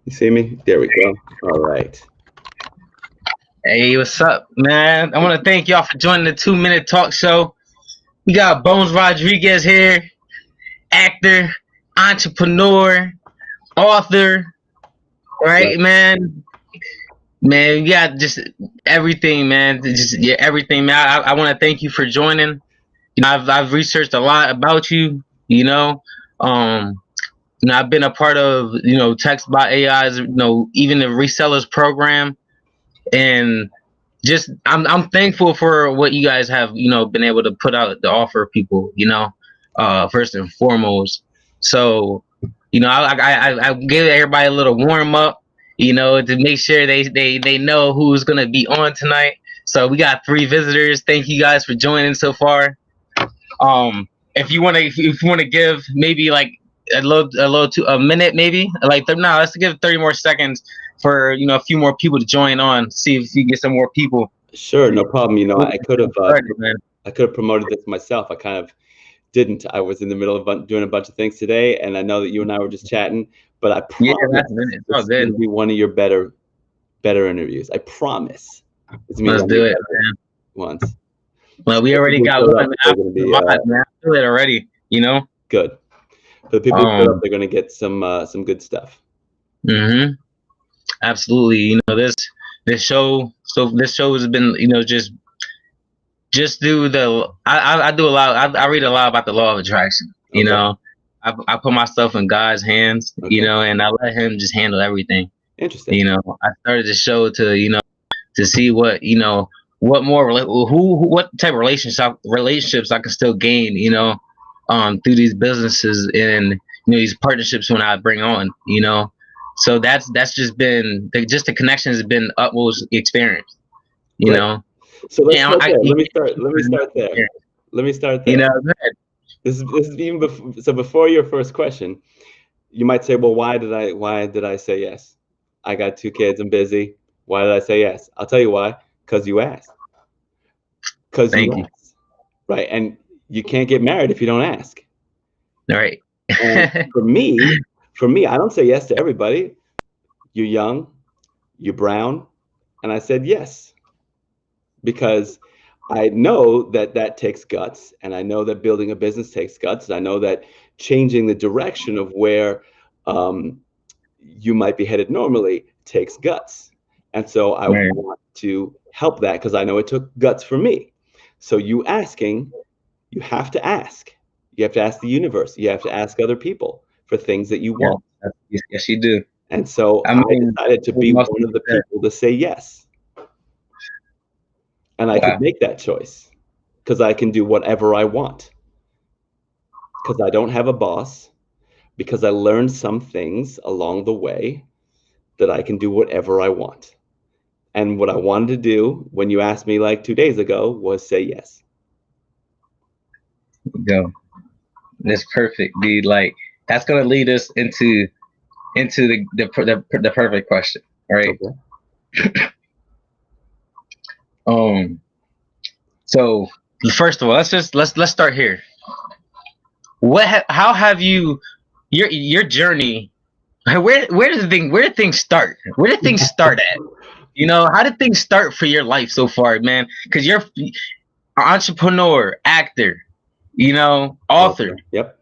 You see me? There we go. All right. Hey, what's up, man? I want to thank y'all for joining the 2 Minute Talk Show. We got Bones Rodriguez here, actor, entrepreneur, author, Right. right, man? Man, you got just everything, man. Everything, man. I want to thank you for joining. I've researched a lot about you. Um, I've been a part of TextBot AI's, even the resellers program, and just I'm thankful for what you guys have been able to put out to offer people, first and foremost. So I gave everybody a little warm up, to make sure they know who's gonna be on tonight. So we got 3 visitors. Thank you guys for joining so far. If you want to give maybe like a minute, maybe like no, let's give 30 more seconds for a few more people to join on. See if you get some more people. Sure, no problem. I could have promoted this myself. I kind of didn't. I was in the middle of doing a bunch of things today, and I know that you and I were just chatting. But I promise it's going to be one of your better interviews. I promise. Let's do it, man. Once. Well, we already got one. I feel it already. Good. For the people who up, they're going to get some good stuff. Mm-hmm. Absolutely. This show. So this show has been just do the. I do a lot. I read a lot about the law of attraction. Okay. I put myself in God's hands. Okay. And I let Him just handle everything. Interesting. I started the show to see what what type of relationships I can still gain, through these businesses and these partnerships when I bring on, so that's just been the connection has been utmost experience, Right. So let's start there. Let me start there. This is even before. So before your first question, you might say, well, why did I say yes? I got 2 kids. I'm busy. Why did I say yes? I'll tell you why. Because you asked. Because you asked. Right. And you can't get married if you don't ask. All right. And for me, I don't say yes to everybody. You're young, you're brown, and I said yes. Because I know that takes guts, and I know that building a business takes guts, and I know that changing the direction of where you might be headed normally takes guts. And so I want to help that because I know it took guts for me. So you asking, you have to ask. You have to ask the universe. You have to ask other people for things that you want. Yes, you do. And so I decided to be one of the people to say yes. And I could make that choice because I can do whatever I want. Because I don't have a boss. Because I learned some things along the way that I can do whatever I want. And what I wanted to do when you asked me like 2 days ago was say yes. Go. That's perfect, dude. Like that's gonna lead us into the perfect question, right? Okay. So first of all, let's start here. How have you your journey? Where did things start? Where did things start at? How did things start for your life so far, man? Because you're an entrepreneur, actor, author. Okay. Yep.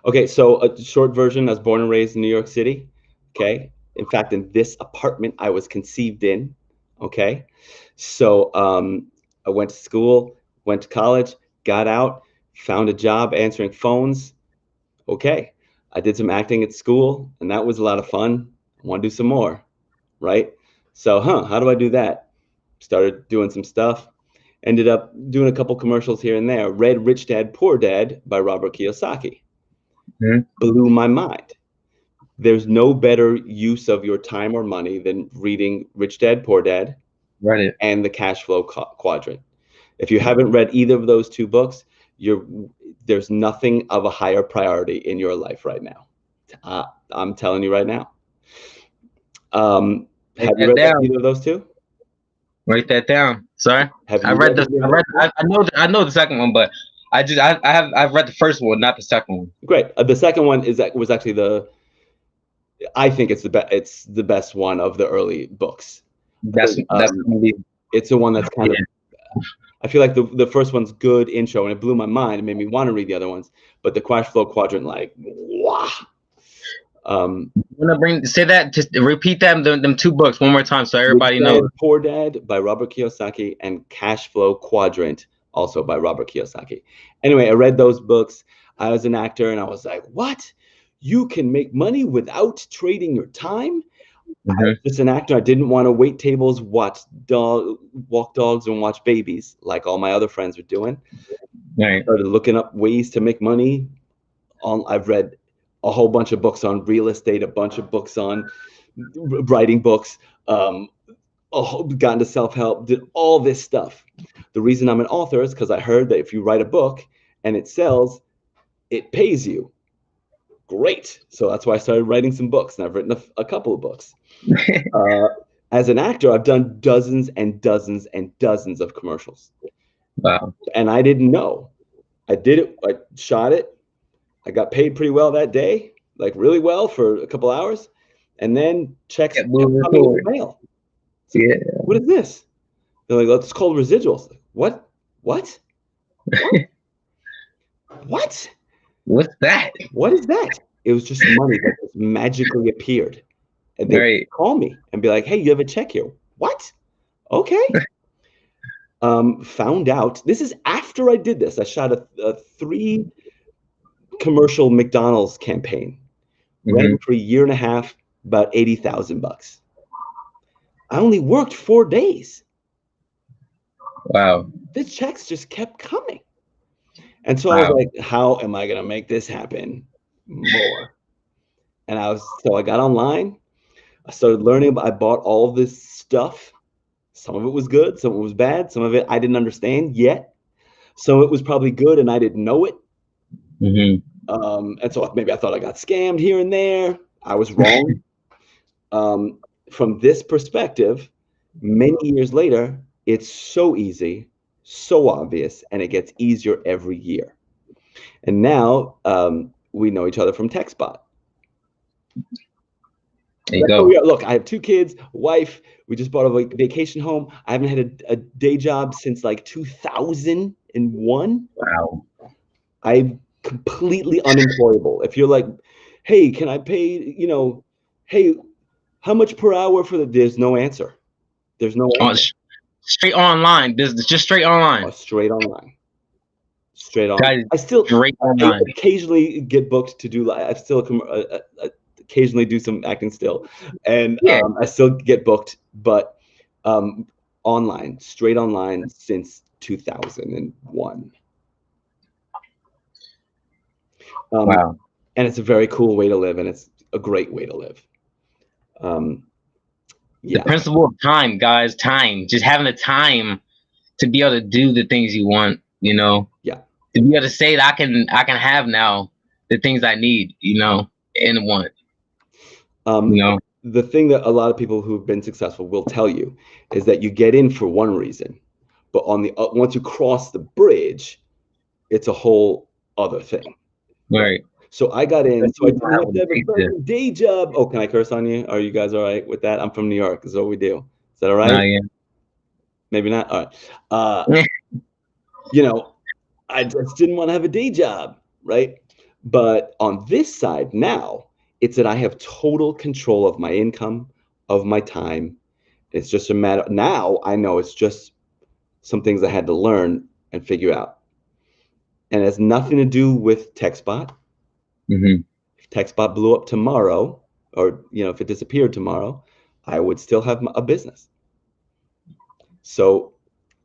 Okay, so a short version, I was born and raised in New York City. Okay. In fact, in this apartment I was conceived in. Okay. So I went to school, went to college, got out, found a job answering phones. Okay. I did some acting at school, and that was a lot of fun. I want to do some more, right? So, how do I do that? Started doing some stuff. Ended up doing a couple commercials here and there. Read Rich Dad, Poor Dad by Robert Kiyosaki. Mm-hmm. Blew my mind. There's no better use of your time or money than reading Rich Dad, Poor Dad, right, and the Cash Flow Quadrant. If you haven't read either of those 2 books, there's nothing of a higher priority in your life right now. I'm telling you right now. Have you read either of those 2? Write that down. Sorry. I read I know the second one, but I've read the first one, not the second one. Great. The second one was actually I think it's the best. It's the best one of the early books. That's gonna be, It's the one that's kind yeah. of. I feel like the first one's good intro, and it blew my mind. It made me want to read the other ones. But the Cash Flow Quadrant, like, wow. I'm gonna say that. Just repeat them 2 books one more time so everybody Rich Dad, knows. Poor Dad by Robert Kiyosaki, and Cash Flow Quadrant, also by Robert Kiyosaki. Anyway, I read those books. I was an actor, and I was like, what? You can make money without trading your time? I was just an actor. I didn't want to wait tables, walk dogs, and watch babies like all my other friends were doing. Right. I started looking up ways to make money. I've read a whole bunch of books on real estate, a bunch of books on writing books, got into self-help, did all this stuff. The reason I'm an author is because I heard that if you write a book and it sells, it pays you. Great. So that's why I started writing some books, and I've written a couple of books. As an actor, I've done dozens and dozens and dozens of commercials. Wow. And I didn't know. I did it. I shot it. I got paid pretty well that day, like really well for a couple hours. And then checks Yeah, kept coming in the mail. So, yeah. what is this? They're like, it's called residuals. What? What? What? What's that? What is that? It was just money that just magically appeared. And they Right. call me and be like, hey, you have a check here. What? Okay. Found out, this is after I did this. I shot a 3 commercial McDonald's campaign. Ran for a year and a half, about $80,000. I only worked 4 days. Wow. The checks just kept coming. And so I was like, how am I going to make this happen more? And so I got online. I started learning. I bought all this stuff. Some of it was good. Some of it was bad. Some of it I didn't understand yet. Some of it was probably good and I didn't know it. And so maybe I thought I got scammed here and there. I was wrong. From this perspective, many years later, it's so easy, so obvious, and it gets easier every year. And now we know each other from TextBot. There you go. Look, I have 2 kids, wife. We just bought a vacation home. I haven't had a day job since like 2001. Wow. I'm completely unemployable. If you're like, hey, can I pay, hey, how much per hour for there's no answer. There's no answer. Straight online business, just straight online. Straight online. Straight on. I occasionally get booked to do. I still occasionally do some acting still, and I still get booked, but online, straight online since 2001. Wow. And it's a very cool way to live, and it's a great way to live. The principle of time, guys, time. Just having the time to be able to do the things you want, Yeah. To be able to say that I can have now the things I need, and want. The thing that a lot of people who've been successful will tell you is that you get in for one reason, but once you cross the bridge, it's a whole other thing. Right. So I got in. So I didn't have to have a day job. Oh, can I curse on you? Are you guys all right with that? I'm from New York. Is what we do. Is that all right? Yeah. Maybe not. All right. I just didn't want to have a day job, right? But on this side now, it's that I have total control of my income, of my time. It's just a matter. Now I know it's just some things I had to learn and figure out. And it has nothing to do with TextBot. If TextBot blew up tomorrow, or if it disappeared tomorrow, I would still have a business. So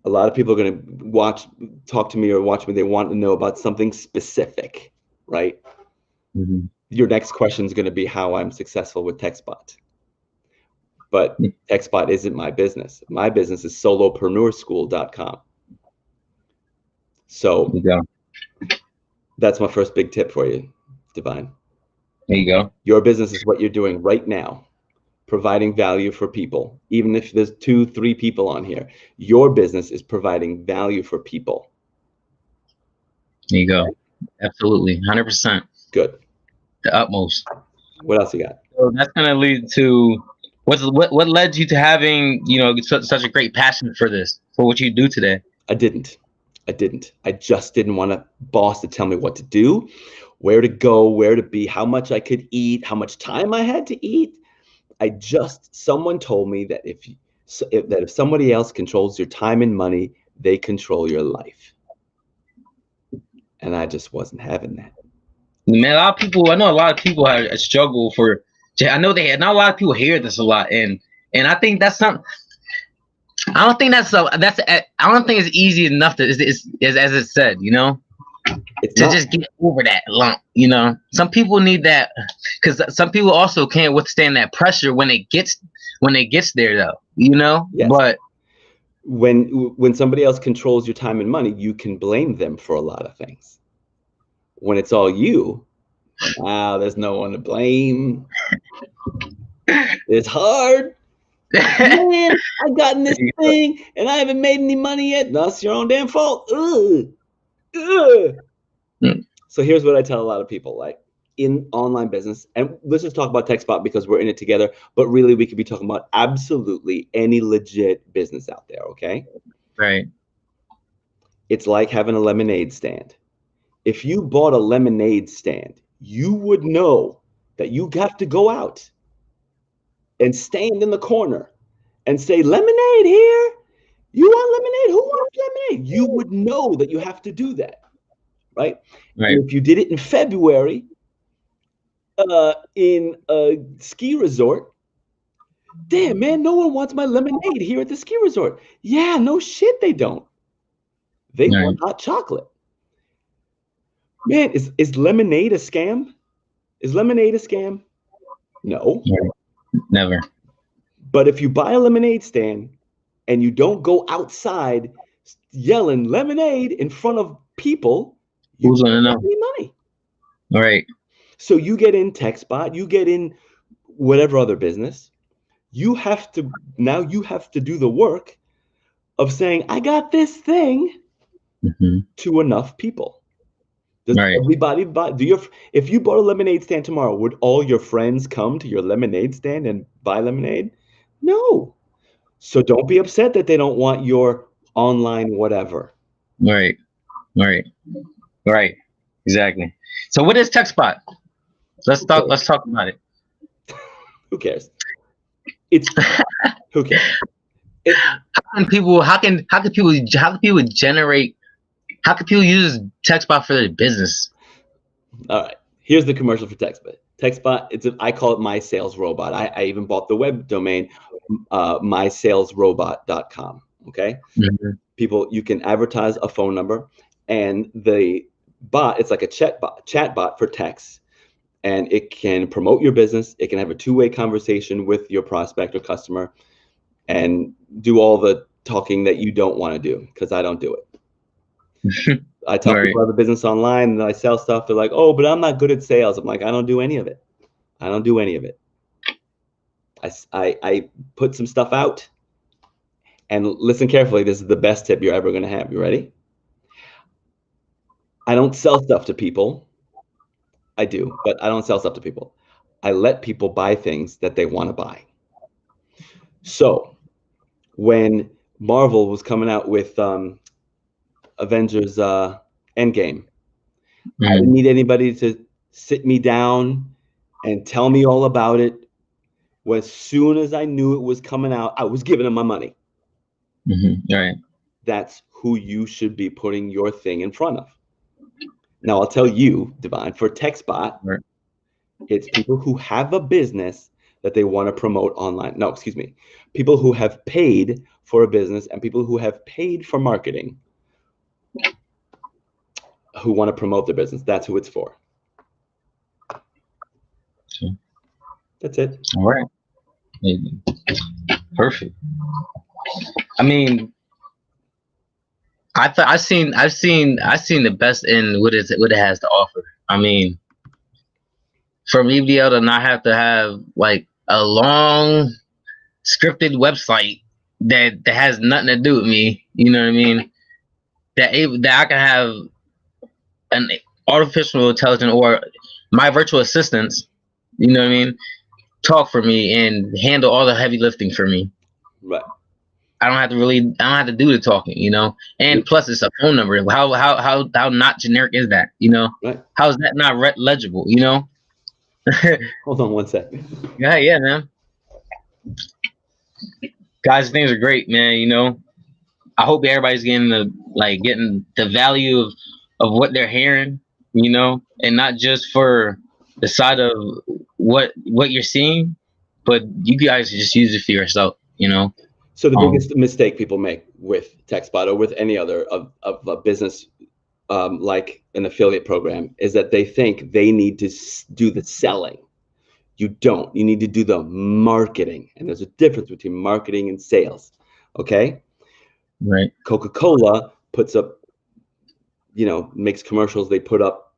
a lot of people are going to talk to me or watch me. They want to know about something specific, right? Your next question is going to be how I'm successful with TextBot. But TextBot isn't my business. My business is solopreneurschool.com. So that's my first big tip for you, Divine. There you go. Your business is what you're doing right now, providing value for people. Even if there's 2, 3 people on here, your business is providing value for people. There you go. Absolutely. 100%. Good. The utmost. What else you got? So that's gonna lead to what led you to having such a great passion for this, for what you do today. I didn't. I just didn't want a boss to tell me what to do, where to go, where to be, how much I could eat, how much time I had to eat. Someone told me that if somebody else controls your time and money, they control your life. And I just wasn't having that. Man, I know a lot of people have struggle for. I know not a lot of people hear this a lot, and I think that's something. I don't think I don't think it's easy enough to as it said, It's to not. just get over that lump. Some people need that, because some people also can't withstand that pressure when it gets there, though. Yes. But when somebody else controls your time and money, you can blame them for a lot of things. When it's all you, wow, there's no one to blame. It's hard. Man, I've gotten this thing and I haven't made any money yet. That's your own damn fault. Ugh. Ugh. So here's what I tell a lot of people, like in online business, and let's just talk about TextBot because we're in it together, but really we could be talking about absolutely any legit business out there, okay? Right. It's like having a lemonade stand. If you bought a lemonade stand, you would know that you have to go out and stand in the corner and say, lemonade here. You want lemonade? Who wants lemonade? You would know that you have to do that, right? And if you did it in February in a ski resort, damn, man, no one wants my lemonade here at the ski resort. Yeah, no shit, they don't. They want hot chocolate. Man, is lemonade a scam? Is lemonade a scam? No. Never. But if you buy a lemonade stand and you don't go outside yelling lemonade in front of people, you don't make any money. Right. So you get in TextBot, you get in whatever other business, you have to do the work of saying, I got this thing to enough people. Does everybody buy? If you bought a lemonade stand tomorrow, would all your friends come to your lemonade stand and buy lemonade? No. So don't be upset that they don't want your online whatever. Right. Exactly. So what is TextBot? Let's talk about it. Who cares? It's who cares? How can people use TextBot for their business? All right. Here's the commercial for TextBot. TextBot, I call it my sales robot. I even bought the web domain, mysalesrobot.com. Okay. People, you can advertise a phone number, and the bot, it's like a chat bot for text, and it can promote your business. It can have a two-way conversation with your prospect or customer and do all the talking that you don't want to do, because I don't do it. I talk about the business online and I sell stuff. They're like, oh, but I'm not good at sales. I'm like, I don't do any of it. I put some stuff out, and listen carefully. This is the best tip you're ever going to have. You ready? I don't sell stuff to people. I do, but I don't sell stuff to people. I let people buy things that they want to buy. So when Marvel was coming out with Avengers Endgame, I didn't need anybody to sit me down and tell me all about it. As soon as I knew it was coming out, I was giving them my money. Right. That's who you should be putting your thing in front of. Now, I'll tell you, Divine, for TextBot, it's people who have a business that they want to promote online. No, excuse me. People who have paid for a business and people who have paid for marketing who want to promote their business. That's who it's for. That's it. All right. Perfect. I mean, I've seen the best in what it has to offer. I mean, for me to be able to not have to have like a long scripted website that has nothing to do with me, you know what I mean? That I can have an artificial intelligence or my virtual assistants, you know what I mean, talk for me and handle all the heavy lifting for me. Right. I don't have to do the talking, you know. And plus, it's a phone number. How not generic is that, you know? Right. How is that not legible, you know? Hold on one second. Yeah, man. Guys, things are great, man. You know, I hope everybody's getting the value of what they're hearing, you know, and not just for the side of what you're seeing, but you guys just use it for yourself, you know. So the biggest mistake people make with TextBot or with any other of a business like an affiliate program is that they think they need to do the selling. You don't. You need to do the marketing, and there's a difference between marketing and sales. Okay. Right. Coca-Cola puts up, makes commercials. They put up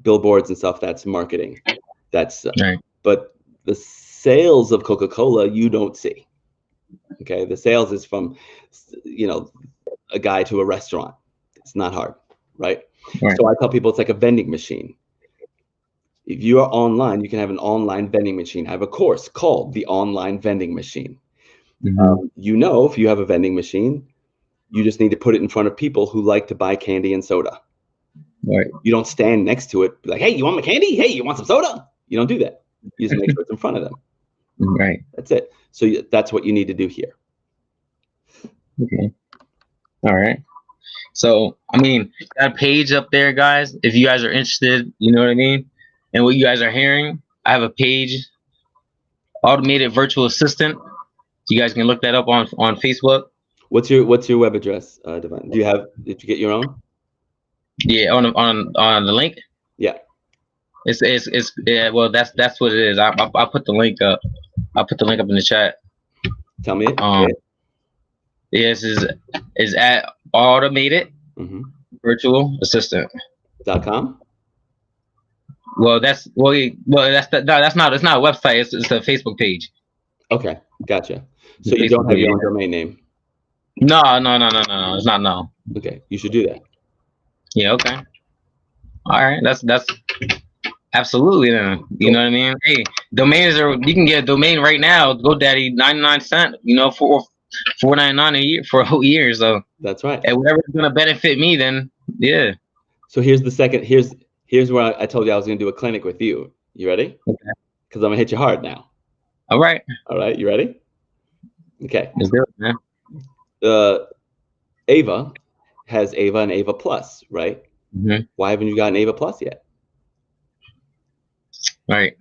billboards and stuff. That's marketing. That's right. But the sales of Coca-Cola you don't see. Okay, the sales is from, a guy to a restaurant. It's not hard, right? So I tell people it's like a vending machine. If you are online, you can have an online vending machine. I have a course called the Online Vending Machine. If you have a vending machine, you just need to put it in front of people who like to buy candy and soda. Right. You don't stand next to it like, hey, you want my candy? Hey, you want some soda? You don't do that. You just make sure it's in front of them. Right. That's it. So that's what you need to do here. Okay. All right. So, I mean, got a page up there, guys. If you guys are interested, you know what I mean? And what you guys are hearing, I have a page, Automated Virtual Assistant. You guys can look that up on Facebook. What's your web address, Devon? Did you get your own? Yeah, on the link. Yeah. It's yeah. Well, that's what it is. I put the link up. I put the link up in the chat. Tell me it. Yes, is at Automated Virtual Assistant.com. Well, that's that's not a website. It's a Facebook page. Okay, gotcha. So you don't have your own domain name? No. It's not. No. Okay, you should do that. Yeah. Okay. All right. That's absolutely then. You know what I mean? Hey, domains you can get a domain right now. GoDaddy 99¢. You know, for $4.99 a year for a whole year. So that's right. And whatever's gonna benefit me, then yeah. So here's the second. Here's where I told you I was gonna do a clinic with you. You ready? Okay. Because I'm gonna hit you hard now. All right. All right. You ready? Okay. Let's do it, man. Ava has Ava and Ava Plus, right? Why haven't you gotten Ava Plus yet? Right.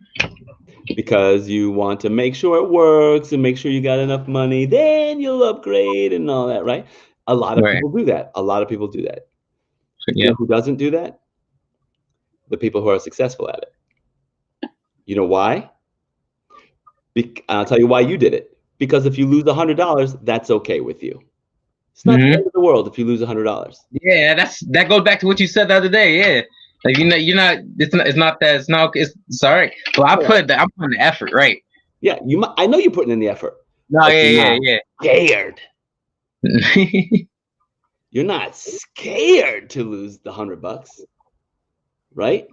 Because you want to make sure it works and make sure you got enough money, then you'll upgrade and all that, right? A lot of people do that. A lot of people do that. You know who doesn't do that? The people who are successful at it. You know why? I'll tell you why you did it. Because if you lose $100, that's okay with you. It's not the end of the world if you lose $100. Yeah, that goes back to what you said the other day. Yeah, like you're not. It's all right. Well, I'm putting the effort, right? Yeah, I know you're putting in the effort. No, yeah. Scared. You're not scared to lose the $100, right?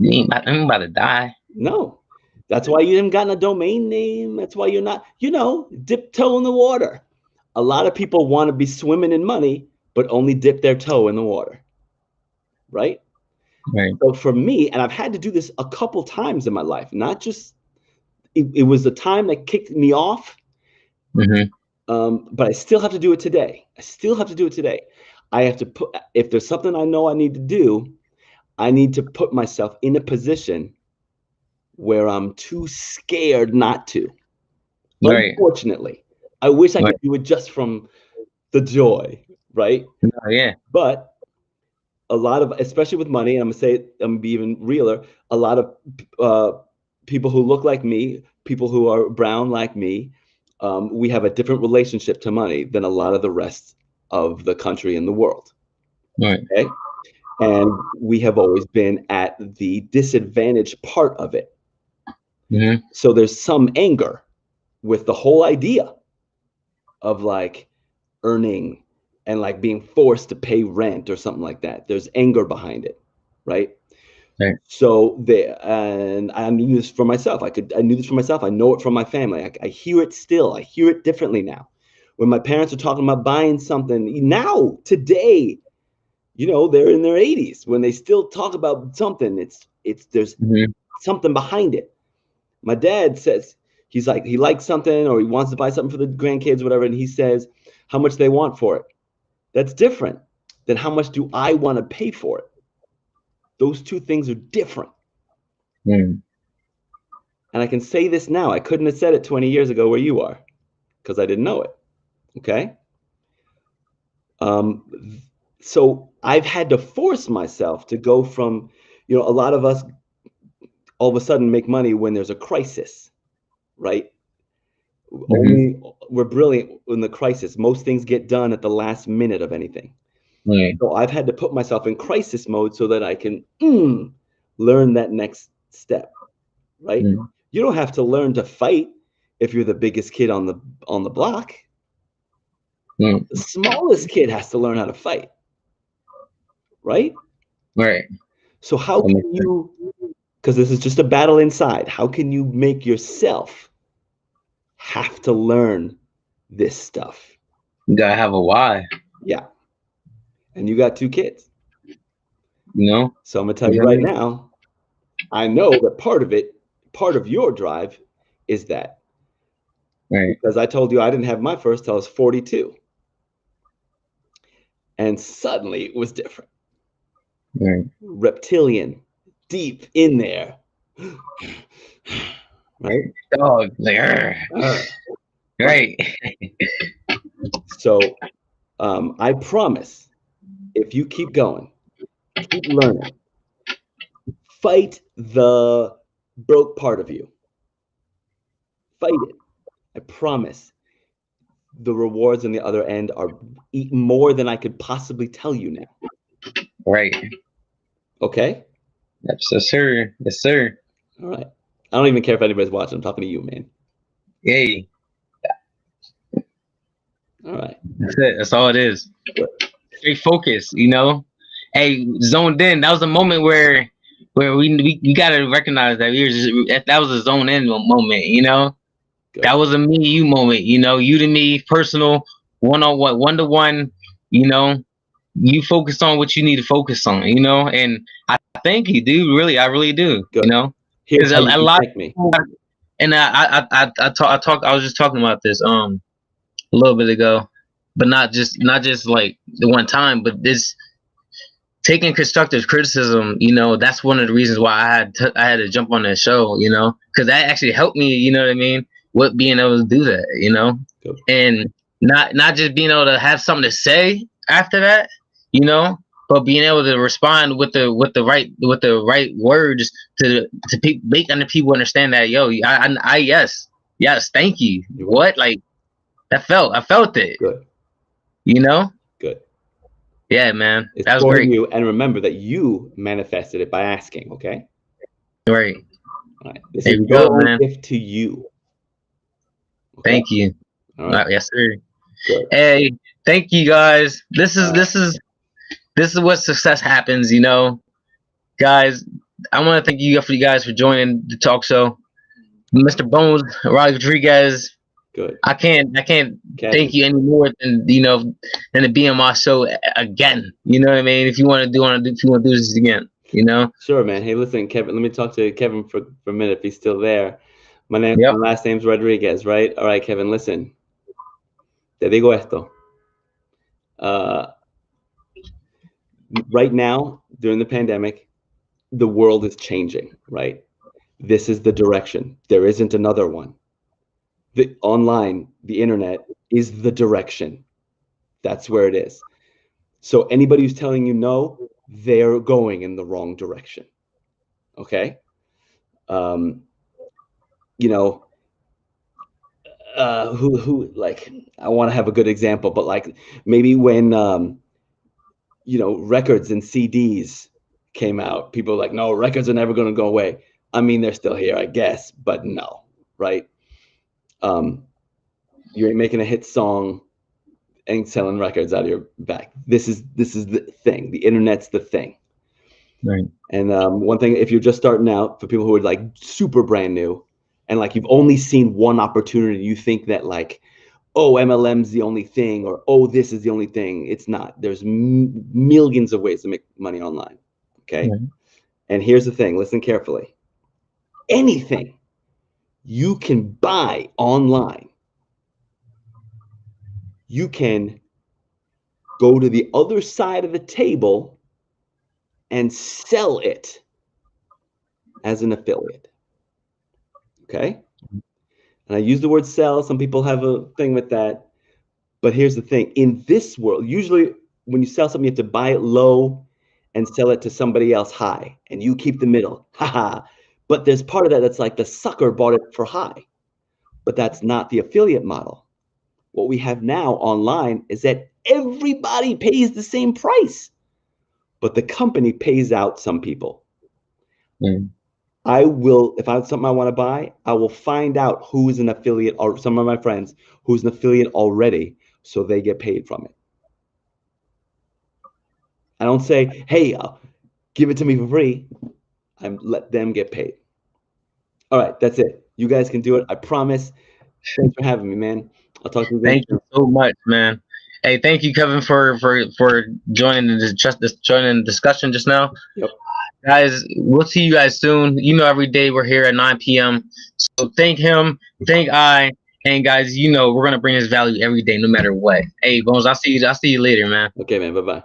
I'm about to die. No, that's why you haven't gotten a domain name. That's why you're not, dip toe in the water. A lot of people want to be swimming in money, but only dip their toe in the water, right? Right. So for me, and I've had to do this a couple times in my life, not just, it was the time that kicked me off, but I still have to do it today. I have to if there's something I know I need to do, I need to put myself in a position where I'm too scared not to. Right. Unfortunately, I wish I could do it just from the joy, right? Oh, yeah. But a lot of, especially with money, and I'm gonna be even realer, a lot of people who look like me, people who are brown like me, we have a different relationship to money than a lot of the rest of the country and the world. Right. Okay? And we have always been at the disadvantaged part of it. So there's some anger with the whole idea of like earning and like being forced to pay rent or something like that. There's anger behind it, right? Right. So and I knew this for myself. I knew this for myself. I know it from my family. I hear it still. I hear it differently now. When my parents are talking about buying something now, today, they're in their 80s. When they still talk about something, there's Mm-hmm. something behind it. My dad says he likes something or he wants to buy something for the grandkids, whatever, and he says how much they want for it. That's different than how much do I want to pay for it. Those two things are different. Mm. And I can say this now. I couldn't have said it 20 years ago where you are because I didn't know it. Okay. So I've had to force myself to go from, a lot of us all of a sudden make money when there's a crisis, right? Mm-hmm. Only we're brilliant in the crisis. Most things get done at the last minute of anything. Right. So I've had to put myself in crisis mode so that I can learn that next step, right? Mm. You don't have to learn to fight if you're the biggest kid on the block. Mm. The smallest kid has to learn how to fight, right? Right. So how That makes can sense. you, because this is just a battle inside, how can you make yourself have to learn this stuff? You gotta have a why, Yeah. And you got two kids. you know? So I'm gonna tell You you feel right me? now, I know that part of your drive is that. Right. Because I told you I didn't have my first till I was 42. And suddenly it was different. Right. Reptilian, deep in there. Right? Dog. Like, "Arr." Uh, right. Right. So I promise if you keep going, keep learning, fight the broke part of you. Fight it. I promise the rewards on the other end are more than I could possibly tell you now. Right. Okay? Yes, sir. Yes, sir. All right. I don't even care if anybody's watching. I'm talking to you, man. Hey, All right. that's it. That's all it is. Good. Stay focused, you know? Hey, zoned in. That was a moment where we gotta recognize that we were just, that was a zone in moment, you know? Good. That was a me you moment, you know, you to me, personal, one to one, you know. You focus on what you need to focus on, you know, and I thank you, dude. Really, I really do, Good. you know, Here's because how a you can lot thank of me. people, and I was just talking about this a little bit ago, but not just like the one time, but this taking constructive criticism, you know, that's one of the reasons why I had to jump on that show, you know, because that actually helped me, you know what I mean, with being able to do that, you know, Good. and not just being able to have something to say after that, you know, but being able to respond with the right words to make other people understand that, yo, I yes, thank you. You're welcome. What, like, I felt it, Good. you know. Good. Yeah, man, It's that was for great. you, and remember that you manifested it by asking. Okay. Right. All right. This There is you your go, own man. gift to you. Okay. Thank you. All right. Yes, sir. Good. Hey, thank you guys. This All is right. this is what success happens, you know, guys. I want to thank you guys for joining the talk show, Mr. Bones, Rodriguez. Good. I can't Catch thank you any more than, you know, than to be on my show again. You know what I mean? If you want to do this again, you know. Sure, man. Hey, listen, Kevin. Let me talk to Kevin for a minute if he's still there. My Yep. last name's Rodriguez, right? All right, Kevin. Listen. Te digo esto. Right now, during the pandemic, the world is changing, right? This is the direction. There isn't another one. The online, the internet is the direction. That's where it is. So anybody who's telling you no, they're going in the wrong direction. Okay. Um, you know, who like I want to have a good example, but like maybe when records and CDs came out, people were like, no, records are never going to go away. I mean, they're still here, I guess, but no, right? You ain't making a hit song and selling records out of your back. This is the thing. The internet's the thing. Right. And one thing, if you're just starting out, for people who are like super brand new, and like you've only seen one opportunity, you think that like, oh, MLM's the only thing, or oh, this is the only thing. It's not. There's millions of ways to make money online. Okay. Right. And here's the thing, listen carefully. Anything you can buy online, you can go to the other side of the table and sell it as an affiliate. Okay. And I use the word sell. Some people have a thing with that. But here's the thing. In this world, usually when you sell something, you have to buy it low and sell it to somebody else high. And you keep the middle. Haha. But there's part of that that's like the sucker bought it for high. But that's not the affiliate model. What we have now online is that everybody pays the same price, but the company pays out some people. Mm. I will, if I have something I want to buy, I will find out who's an affiliate, or some of my friends who's an affiliate already, so they get paid from it. I don't say, hey, give it to me for free. I let them get paid. All right, that's it. You guys can do it. I promise. Thanks for having me, man. I'll talk to you again Thank soon. you so much, man. Hey, thank you, Kevin, for joining joining the discussion just now. Yep. Guys, we'll see you guys soon. You know, every day we're here at 9 p.m. So thank him, thank I, and guys, you know we're gonna bring this value every day, no matter what. Hey, Bones, I'll see you later, man. Okay, man. Bye-bye.